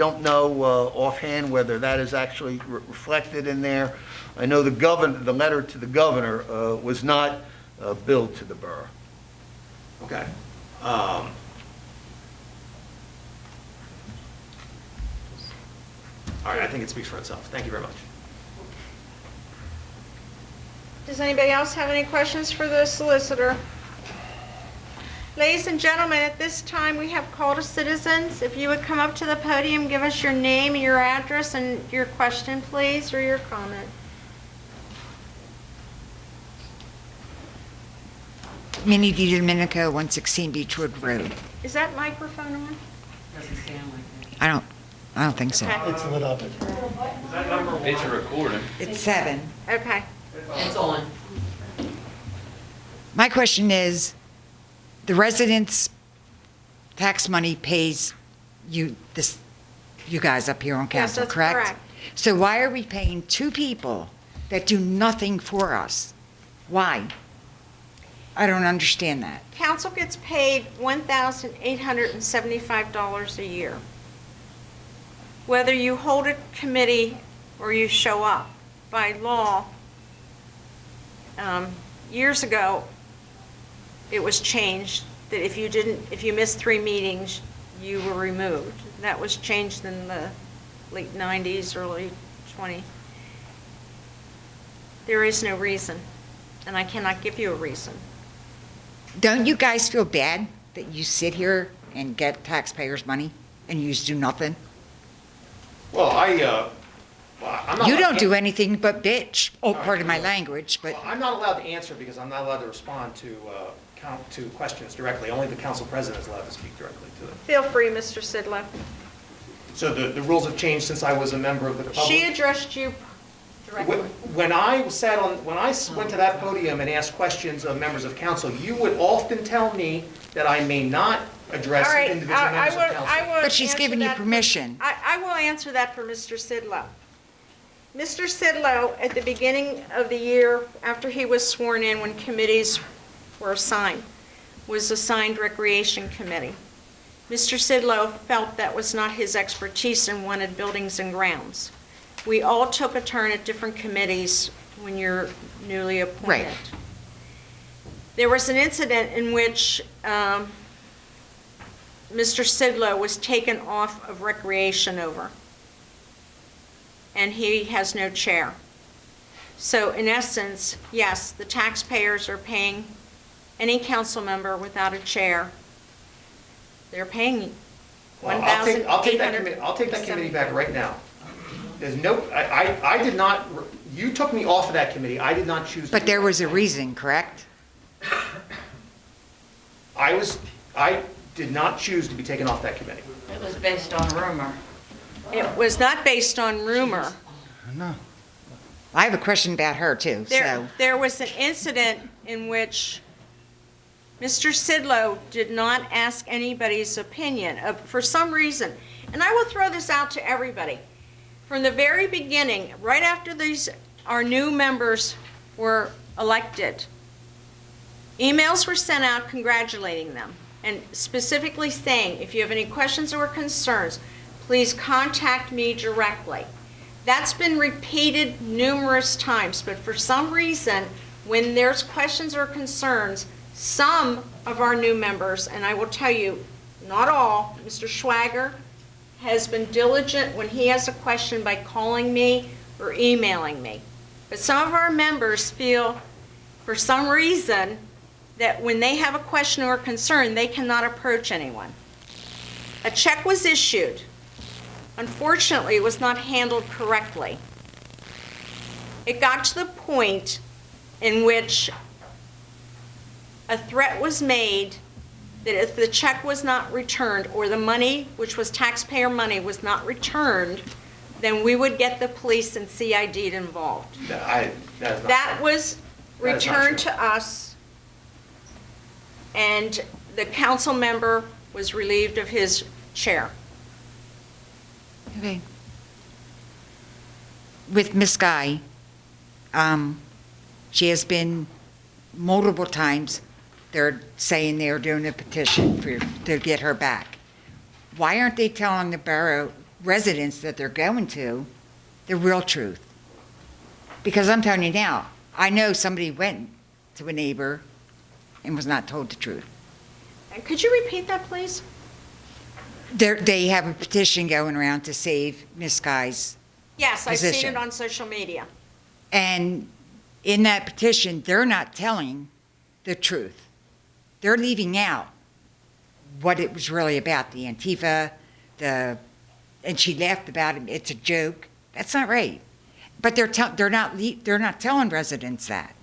don't know offhand whether that is actually reflected in there. I know the letter to the governor was not billed to the borough. Okay. All right, I think it speaks for itself. Thank you very much. Does anybody else have any questions for the solicitor? Ladies and gentlemen, at this time, we have call to citizens. If you would come up to the podium, give us your name and your address and your question, please, or your comment. Minnie DiDomenico, 116 Beechwood Road. Is that microphone on? Doesn't sound like that. I don't think so. Okay. It's lit up. It's a recording. It's 7. Okay. It's on. My question is, the residents' tax money pays you guys up here on Yes, council, that's correct? correct. So why are we paying 2 people that do nothing for us? Why? I don't understand that. Council gets paid $1,875 a year. Whether you hold a committee or you show up. By law, years ago, it was changed that if you missed 3 meetings, you were removed. That was changed in the late 90s, early 20s. There is no reason, and I cannot give you a reason. Don't you guys feel bad that you sit here and get taxpayers' money and you just do nothing? Well, I'm not. You don't do anything but bitch. Oh, pardon my language, but Well, I'm not allowed to answer because I'm not allowed to respond to questions directly. Only the council president is allowed to speak directly to them. Feel free, Mr. Sidlow. So the rules have changed since I was a member of the public. She addressed you directly. When I went to that podium and asked questions of members of council, you would often tell me that I may not address All right, individual members of council. I will But she's answer given you that. permission. I will answer that for Mr. Sidlow. Mr. Sidlow, at the beginning of the year, after he was sworn in, when committees were assigned, was assigned Recreation Committee. Mr. Sidlow felt that was not his expertise and wanted Buildings and Grounds. We all took a turn at different committees when you're newly appointed. Right. There was an incident in which Mr. Sidlow was taken off of Recreation over, and he has no chair. So in essence, yes, the taxpayers are paying any council member without a chair. They're paying Well, I'll take that committee back right now. There's no, I did not, you took me off of that committee. I did not choose to. But there was a reason, correct? I did not choose to be taken off that committee. It was based on rumor. It was not based on rumor. No. I have a question about her too, so. There was an incident in which Mr. Sidlow did not ask anybody's opinion for some reason. And I will throw this out to everybody. From the very beginning, right after our new members were elected, emails were sent out congratulating them and specifically saying, if you have any questions or concerns, please contact me directly. That's been repeated numerous times, but for some reason, when there's questions or concerns, some of our new members, and I will tell you, not all, Mr. Schwager has been diligent when he has a question by calling me or emailing me. But some of our members feel, for some reason, that when they have a question or concern, they cannot approach anyone. A check was issued. Unfortunately, it was not handled correctly. It got to the point in which a threat was made that if the check was not returned or the money, which was taxpayer money, was not returned, then we would get the police and CID involved. That was returned to us, and the council member was relieved of his chair. Okay. With Miss Guy, she has been multiple times, they're saying they're doing a petition to get her back. Why aren't they telling the borough residents that they're going to the real truth. Because I'm telling you now, I know somebody went to a neighbor and was not told the truth. Could you repeat that, please? They have a petition going around to save Miss Guy's, Yes, I've seen Position. it on social media. and in that petition, they're not telling the truth. They're leaving out what it was really about, the Antifa, and she laughed about it, it's a joke. That's not right. But they're not telling residents that.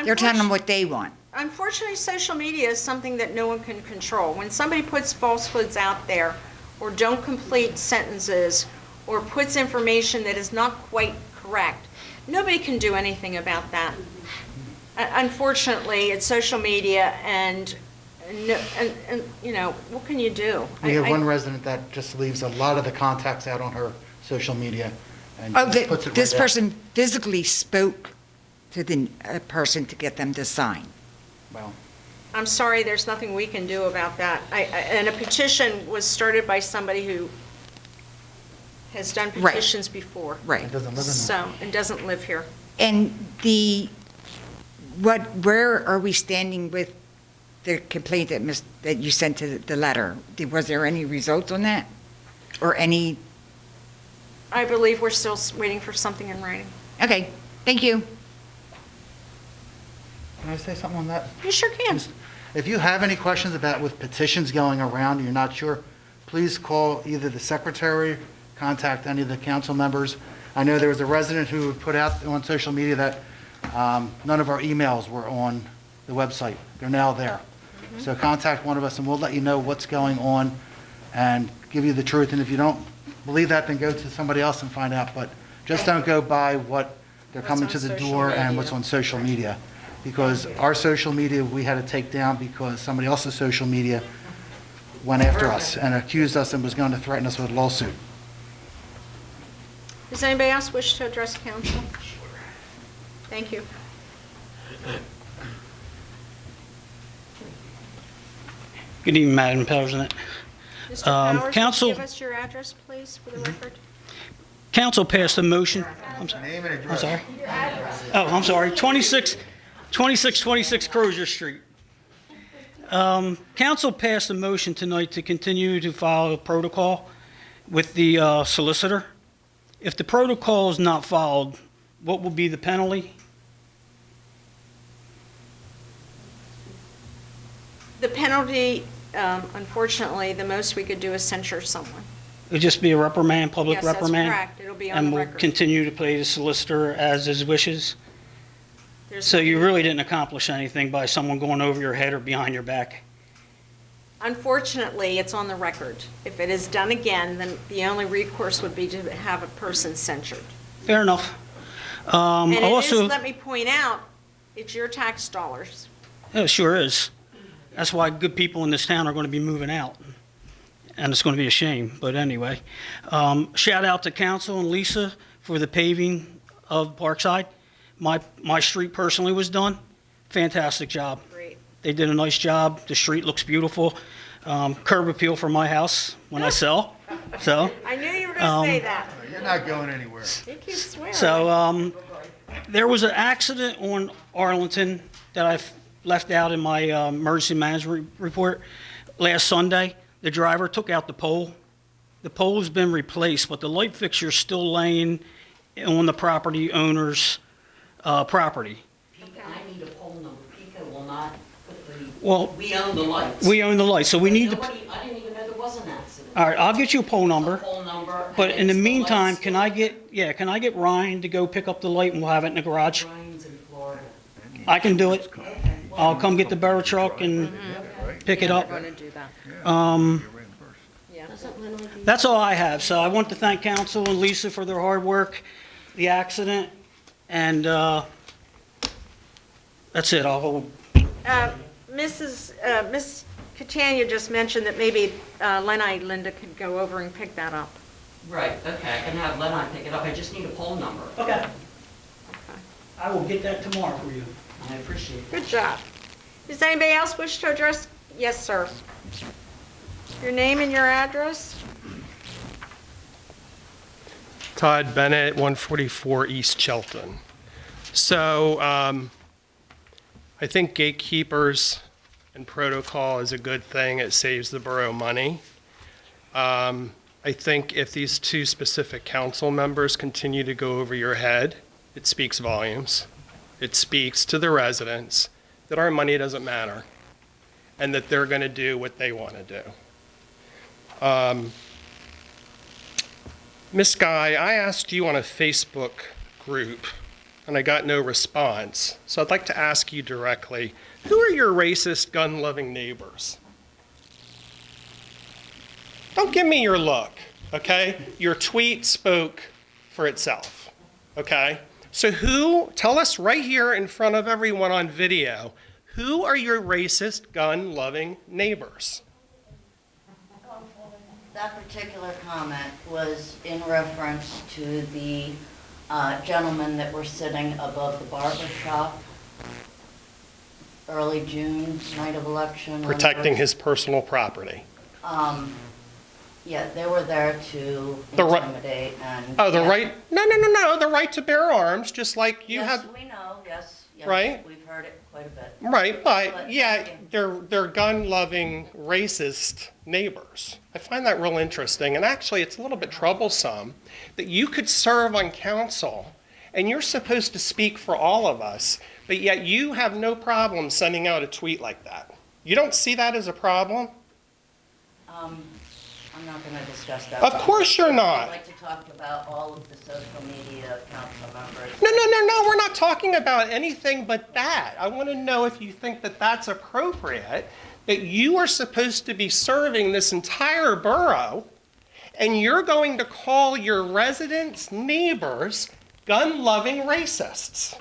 They're telling them what they want. Unfortunately, social media is something that no one can control. When somebody puts falsehoods out there, or don't complete sentences, or puts information that is not quite correct, nobody can do anything about that. Unfortunately, it's social media, and you know, what can you do? We have I- one resident that just leaves a lot of the contacts out on her social media and Oh, just puts it right this out. person physically spoke to the person to get them to sign. Well, I'm sorry, there's nothing we can do about that. And a petition was started by somebody who has done Right. petitions before. Right. it doesn't live in there. So, and doesn't live here. And where are we standing with the complaint that you sent to the letter? Was there any results on that? Or any, I believe we're still waiting for something in writing. okay, thank you. Can I say something on that? You sure can. If you have any questions about with petitions going around and you're not sure, please call either the secretary, contact any of the council members. I know there was a resident who put out on social media that none of our emails were on the website. They're now there. So contact one of us and we'll let you know what's going on and give you the truth. And if you don't believe that, then go to somebody else and find out. But just don't go by what they're coming What's to on the social door and media. what's on social media. Because our social media, we had to take down because somebody else's social media went after us and accused us and was going to threaten us with a lawsuit. Does anybody else wish to address council? Thank you. Good evening, Madam President. Mr. Powers, would you council- give us your address, please, for the record? Council passed a motion. I'm sorry. I'm sorry. Oh, I'm sorry. 2626 Crozier Street. Council passed a motion tonight to continue to follow a protocol with the solicitor. If the protocol is not followed, what will be the penalty? The penalty, unfortunately, the most we could do is censure someone. It'll just be a reprimand, public Yes, that's reprimand? correct. It'll be on And the we'll record. continue to pay the solicitor as his wishes? There's- So you really didn't accomplish anything by someone going over your head or behind your back? Unfortunately, it's on the record. If it is done again, then the only recourse would be to have a person censured. Fair enough. And it is, Also, let me point out, it's your tax dollars. yeah, it sure is. That's why good people in this town are going to be moving out. And it's going to be a shame, but anyway. Shout out to council and Lisa for the paving of Parkside. My street personally was done. Fantastic job. Great. They did a nice job. The street looks beautiful. Curb appeal for my house when I sell, so. I knew you were going to say that. You're not going anywhere. You keep swearing. So, there was an accident on Arlington that I've left out in my emergency management report last Sunday. The driver took out the pole. The pole's been replaced, but the light fixture's still laying on the property owner's property. I need a poll number. Pico will not put the, Well, we own the lights. we own the light, so we need to, Nobody, I didn't even know there was an accident. all right, I'll get you a pole number. Poll number. But and in the it's meantime, lights. can I get Ryan to go pick up the light and we'll have it in the garage? Brian's in Florida. I can do it. I'll come get the Borough truck and pick it We're up. going to do that. Yeah. That's all I have. So I want to thank council and Lisa for their hard work, the accident, and that's it. Miss Catania just mentioned that maybe Linda could go over and pick that up. Right, okay, I can have Lennon pick it up. I just need a poll number. Okay. I will get that tomorrow for you. I appreciate that. Good job. Does anybody else wish to address? Yes, sir. Your name and your address? Todd Bennett, 144 East Chelton. So I think gatekeepers and protocol is a good thing. It saves the borough money. I think if these two specific council members continue to go over your head, it speaks volumes. It speaks to the residents that our money doesn't matter and that they're going to do what they want to do. Ms. Guy, I asked you on a Facebook group and I got no response. So I'd like to ask you directly, who are your racist, gun-loving neighbors? Don't give me your look, okay? Your tweet spoke for itself, okay? So tell us right here in front of everyone on video, who are your racist, gun-loving neighbors? That particular comment was in reference to the gentlemen that were sitting above the barber shop early June, night of election. Protecting his personal property. Yeah, they were there to The right- intimidate and. Oh, the yeah. right, no, the right to bear arms, just like you have. Yes, we know, yes. Right? We've heard it quite a bit. Right, but But- yeah, they're gun-loving, racist neighbors. I find that real interesting, and actually, it's a little bit troublesome that you could serve on council, and you're supposed to speak for all of us, but yet you have no problem sending out a tweet like that. You don't see that as a problem? I'm not going to discuss that. Of course you're not. I'd like to talk about all of the social media council members. No, we're not talking about anything but that. I want to know if you think that that's appropriate, that you are supposed to be serving this entire borough, and you're going to call your residents, neighbors, gun-loving racists.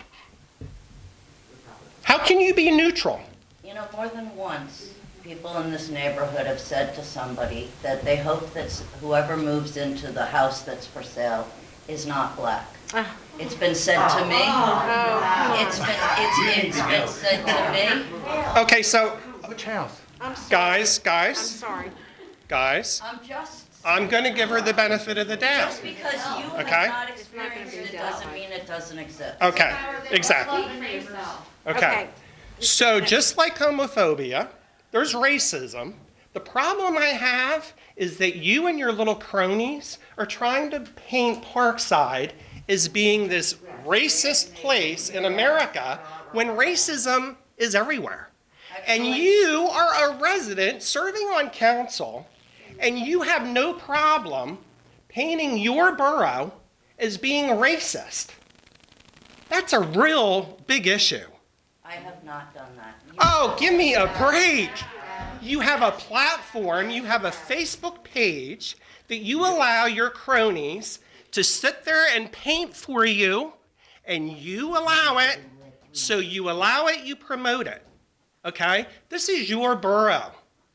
How can you be neutral? You know, more than once, people in this neighborhood have said to somebody that they hope that whoever moves into the house that's for sale is not black. It's been said to me. It's been said to me. Okay, so Which house? I'm sorry. guys, I'm sorry. I'm going to give her the benefit of the doubt. Just because you have Okay. not experienced it doesn't mean it doesn't exist. Okay, exactly. Okay. So just like homophobia, there's racism. The problem I have is that you and your little cronies are trying to paint Parkside as being this racist place in America when racism is everywhere. And you are a resident serving on council, and you have no problem painting your borough as being racist. That's a real big issue. I have not done that. Oh, give me a break. You have a platform, you have a Facebook page that you allow your cronies to sit there and paint for you, and you allow it. So you allow it, you promote it. Okay? This is your borough,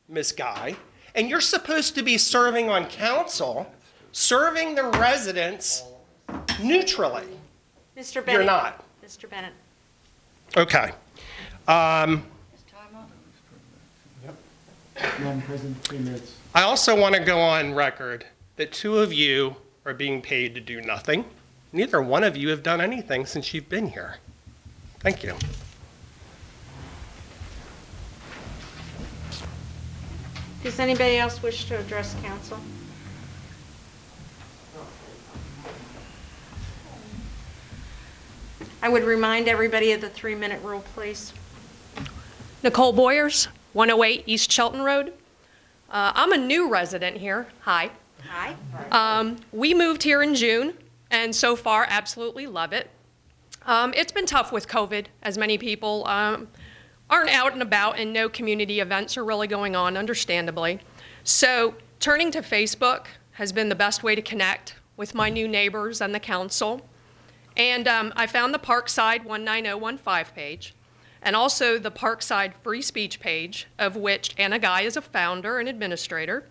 Miss Guy, and you're supposed to be serving on council, serving the residents neutrally. Mr. Bennett. You're not. Mr. Bennett. Okay. Is time up? Madam President, 3 minutes. I also want to go on record that two of you are being paid to do nothing. Neither one of you have done anything since you've been here. Thank you. Does anybody else wish to address council? I would remind everybody of the 3-minute rule, please. Nicole Boyers, 108 East Shelton Road. I'm a new resident here. Hi. Hi. We moved here in June, and so far, absolutely love it. It's been tough with COVID, as many people aren't out and about, and no community events are really going on, understandably. So turning to Facebook has been the best way to connect with my new neighbors and the council. And I found the Parkside 19015 page, and also the Parkside Free Speech page, of which Anna Guy is a founder and administrator.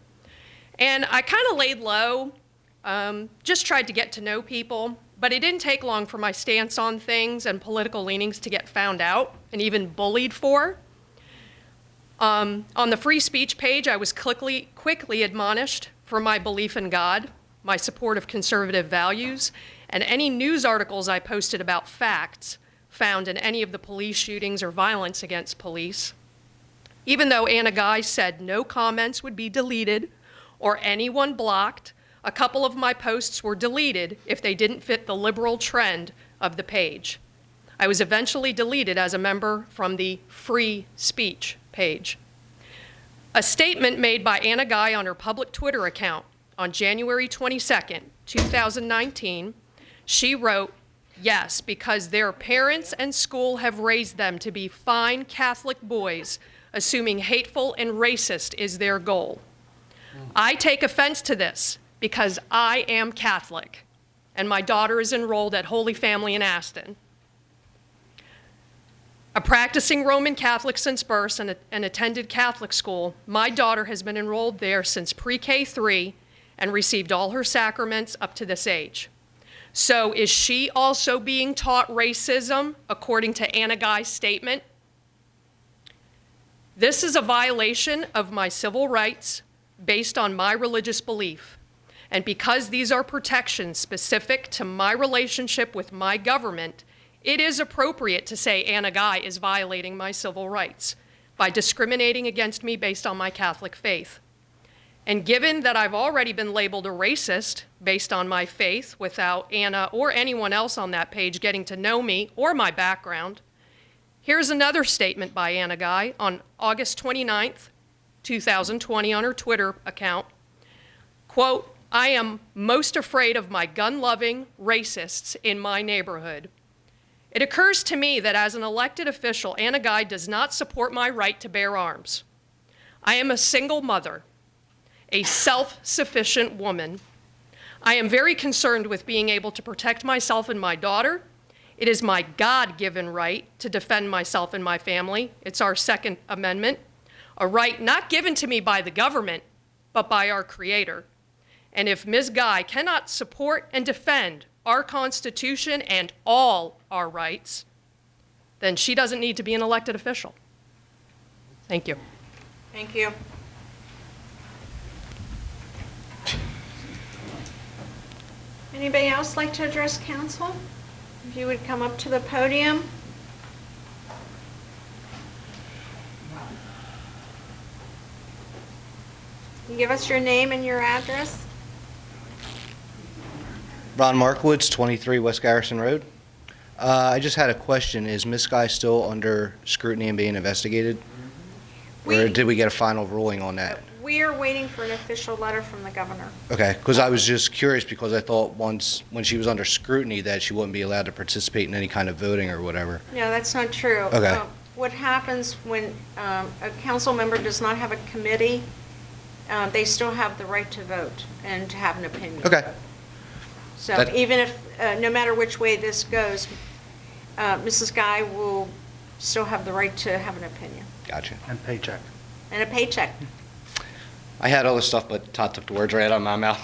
And I kind of laid low, just tried to get to know people, but it didn't take long for my stance on things and political leanings to get found out and even bullied for. On the free speech page, I was quickly admonished for my belief in God my support of conservative values, and any news articles I posted about facts found in any of the police shootings or violence against police. Even though Anna Guy said no comments would be deleted or anyone blocked, a couple of my posts were deleted if they didn't fit the liberal trend of the page. I was eventually deleted as a member from the free speech page. A statement made by Anna Guy on her public Twitter account on January 22nd, 2019, she wrote, "Yes, because their parents and school have raised them to be fine Catholic boys, assuming hateful and racist is their goal. I take offense to this because I am Catholic, and my daughter is enrolled at Holy Family in Aston. A practicing Roman Catholic since birth and attended Catholic school, my daughter has been enrolled there since pre-K3 and received all her sacraments up to this age. So is she also being taught racism, according to Anna Guy's statement? This is a violation of my civil rights based on my religious belief. And because these are protections specific to my relationship with my government, it is appropriate to say Anna Guy is violating my civil rights by discriminating against me based on my Catholic faith. And given that I've already been labeled a racist based on my faith without Anna or anyone else on that page getting to know me or my background, here's another statement by Anna Guy on August 29th, 2020 on her Twitter account. Quote, "I am most afraid of my gun-loving racists in my neighborhood. It occurs to me that as an elected official, Anna Guy does not support my right to bear arms. I am a single mother, a self-sufficient woman. I am very concerned with being able to protect myself and my daughter. It is my God-given right to defend myself and my family. It's our Second Amendment, a right not given to me by the government, but by our Creator. And if Ms. Guy cannot support and defend our Constitution and all our rights, then she doesn't need to be an elected official." Thank you. Thank you. Anybody else like to address council? If you would come up to the podium. You give us your name and your address. Ron Markowitz, 23 West Garrison Road. I just had a question. Is Ms. Guy still under scrutiny and being investigated? Or did we get a final ruling on that? We are waiting for an official letter from the governor. Okay, because I was just curious because I thought once, when she was under scrutiny, that she wouldn't be allowed to participate in any kind of voting or whatever. No, that's not true. Okay. What happens when a council member does not have a committee, they still have the right to vote and to have an opinion. Okay. So That- even if, no matter which way this goes, Mrs. Guy will still have the right to have an opinion Gotcha. And paycheck. and a paycheck. I had other stuff, but Todd took the words right out of my mouth.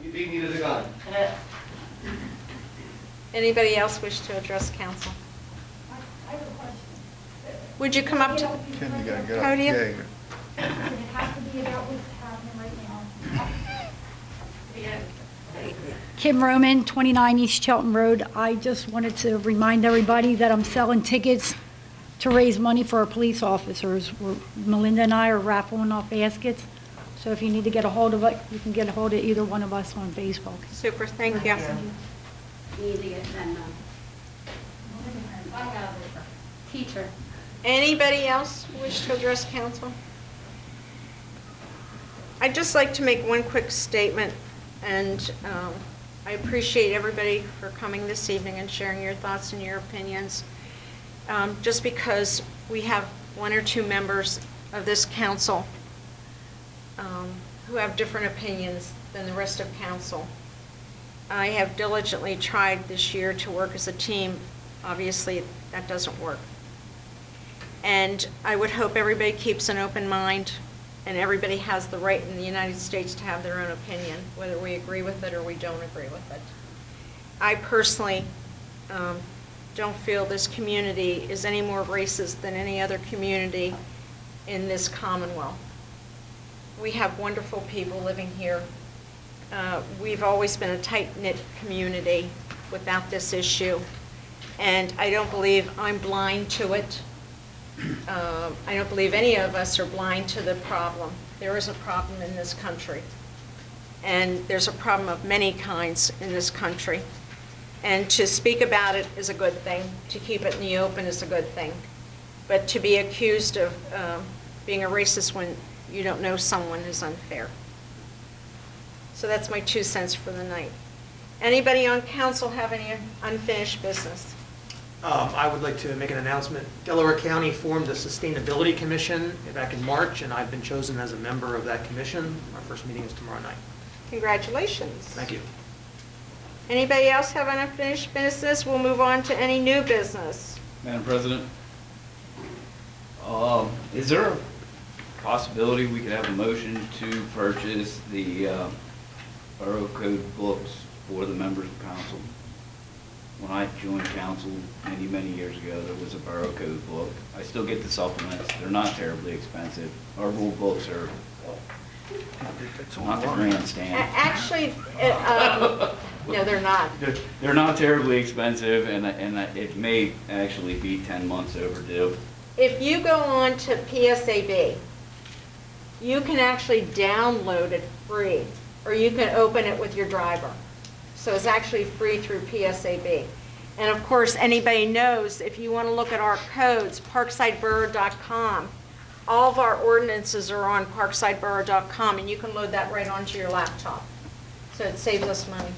You beat me to the gun. Anybody else wish to address council? I have a question. Would you come up to Kim, you gotta get up. podium? Yeah, Does it have to be about what's happening right now? Kim Roman, 29 East Chelton Road. I just wanted to remind everybody that I'm selling tickets to raise money for our police officers. Melinda and I are raffling off baskets. So if you need to get a hold of it, you can get a hold of either one of us on Facebook. Super, thank you. Teacher. Anybody else wish to address council? I'd just like to make one quick statement, and I appreciate everybody for coming this evening and sharing your thoughts and your opinions. Just because we have one or two members of this council who have different opinions than the rest of council. I have diligently tried this year to work as a team. Obviously, that doesn't work. And I would hope everybody keeps an open mind, and everybody has the right in the United States to have their own opinion, whether we agree with it or we don't agree with it. I personally don't feel this community is any more racist than any other community in this Commonwealth. We have wonderful people living here. We've always been a tight-knit community without this issue, and I don't believe I'm blind to it. I don't believe any of us are blind to the problem. There is a problem in this country, and there's a problem of many kinds in this country. And to speak about it is a good thing. To keep it in the open is a good thing. But to be accused of being a racist when you don't know someone is unfair. So that's my 2 cents for the night. Anybody on council have any unfinished business? I would like to make an announcement. Delaware County formed a Sustainability Commission back in March, and I've been chosen as a member of that commission. Our first meeting is tomorrow night. Congratulations. Thank you. Anybody else have unfinished business? We'll move on to any new business. Madam President, is there a possibility we could have a motion to purchase the Borough Code books for the members of council? When I joined council many, many years ago, there was a Borough Code book. I still get the supplements. They're not terribly expensive. Our rule books are not the grandstand. Actually, no, they're not. They're not terribly expensive, and it may actually be 10 months overdue. If you go on to PSAB, you can actually download it free, or you can open it with your driver. So it's actually free through PSAB. And of course, anybody knows, if you want to look at our codes, parksideborough.com, all of our ordinances are on parksideborough.com, and you can load that right onto your laptop. So it saves us money.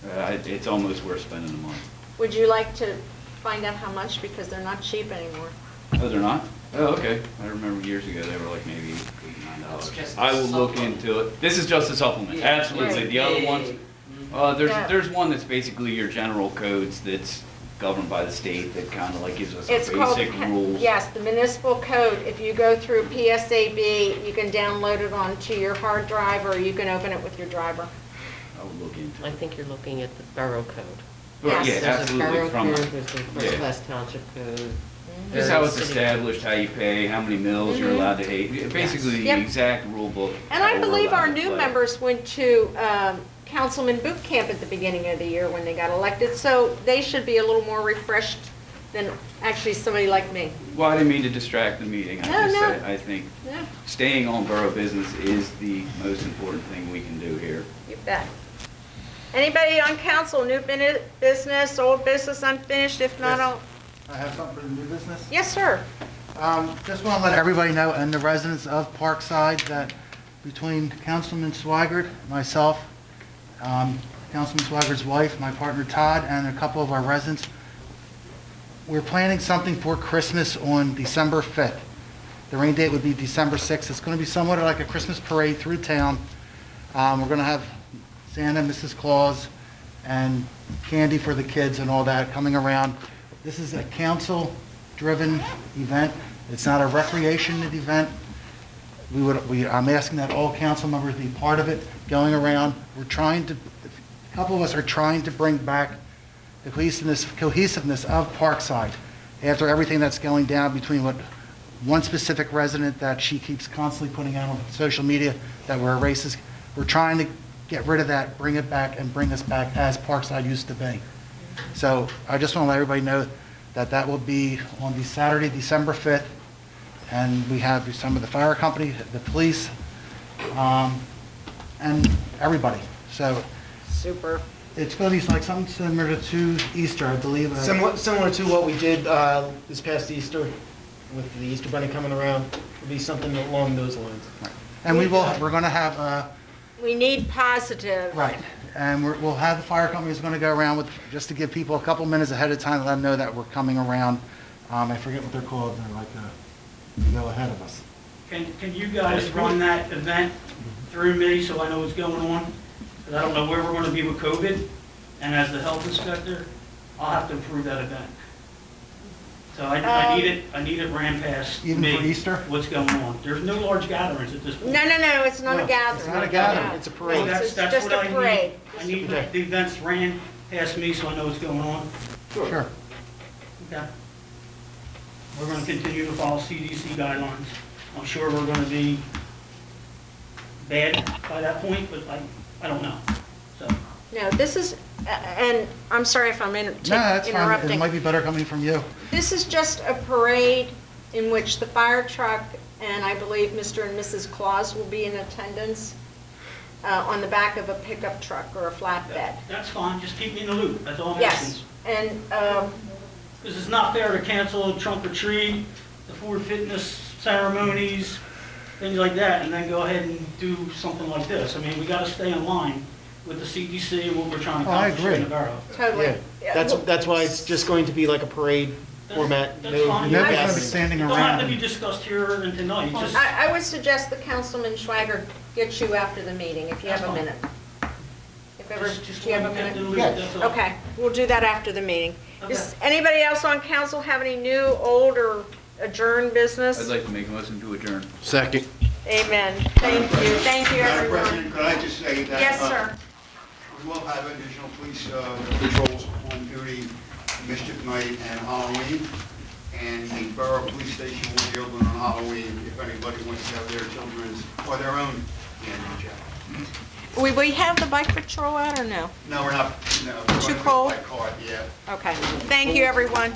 It's almost worth spending the money. Would you like to find out how much? Because they're not cheap anymore. Oh, they're not? Oh, okay. I remember years ago, they were like maybe $8, $9. I will look into it. This is just a supplement, absolutely. The other ones, there's one that's basically your general codes that's governed by the state that kind of like gives us It's basic called, rules. yes, the municipal code. If you go through PSAB, you can download it onto your hard drive, or you can open it with your driver. I will look into I it. think you're looking at the borough code. Yes. Yeah, absolutely. There's a From borough code, there's the First yeah. Class Township Code. Just how it's established, how you pay, how many mills you're allowed to hate, basically the Yep. exact rule book. And how I we're believe allowed our to new play. members went to councilman boot camp at the beginning of the year when they got elected, so they should be a little more refreshed than actually somebody like me. Well, I didn't mean to distract the meeting. I think Yeah, staying on borough business is the most important thing we can do here. you bet. Anybody on council, new business, old business, unfinished? If not, Yes. I'll, I have something for the new business. yes, sir. Just want to let everybody know, and the residents of Parkside, that between Councilman Swigert, myself, Councilman Swigert's wife, my partner Todd, and a couple of our residents, we're planning something for Christmas on December 5th. The rain date would be December 6th. It's going to be somewhat like a Christmas parade through town. We're going to have Santa, Mrs. Claus, and candy for the kids and all that coming around. This is a council-driven event. It's not a recreation event. I'm asking that all council members be part of it, going around. A couple of us are trying to bring back the cohesiveness of Parkside after everything that's going down between what one specific resident that she keeps constantly putting out on social media that we're racist. We're trying to get rid of that, bring it back, and bring us back as Parkside used to be. So I just want to let everybody know that that will be on the Saturday, December 5th, and we have some of the fire company, the police, and everybody. So Super. it's going to be like something similar to Easter, I believe. Similar to what we did this past Easter, with the Easter Bunny coming around, it'll be something along those lines. And we're going to have, We need positive. right, and we'll have the fire companies going to go around with, just to give people a couple minutes ahead of time to let them know that we're coming around. I forget what they're called, they're like, they go ahead of us. Can you guys run that event through me so I know what's going on? Because I don't know where we're going to be with COVID, and as the health inspector, I'll have to approve that event. So I need it ran past me. Even for Easter? What's going on? There's no large gatherings at this point. No, it's not a gathering. It's not a gathering, No. it's a parade. It's That's just what a parade. I need the events ran past me so I know what's going on. Sure. Okay. We're going to continue to follow CDC guidelines. I'm sure we're going to be bad by that point, but I don't know. So, No, this is, and I'm sorry if I'm No, that's fine. It interrupting. might be better coming from you. This is just a parade in which the fire truck and I believe Mr. and Mrs. Claus will be in attendance on the back of a pickup truck or a flatbed. that's fine, just keep me in the loop, that's all I'm Yes, asking. and, Because it's not fair to cancel a trunk or treat, the Ford Fitness ceremonies, things like that, and then go ahead and do something like this. I mean, we gotta stay in line with the CDC and what we're trying to Oh, I accomplish in the agree. borough. totally. Yeah, That's why it's just going to be like a parade format. That's fine. Nobody's gas. gonna be standing It don't have to around. be discussed here and tonight, just, I would suggest that Councilman Schwager gets you after the meeting, if you have a That's fine. minute. If ever, just do you have a want to get in the minute? loop, that's all. Okay, we'll do that after the meeting. Does Okay. anybody else on council have any new, old, or adjourned business? I'd like to make a motion to adjourn. Second. Amen. Thank you, Madam everyone. President, could I just say that? Yes, sir. We will have additional police patrols on duty Mischief Night and Halloween, and the Borough Police Station will be open on Halloween if anybody wants to have their children's or their own candy check. Will we have the bike patrol out or no? No, we're not, no. we're Too going to cold? by car, yeah. Okay. Thank you, everyone.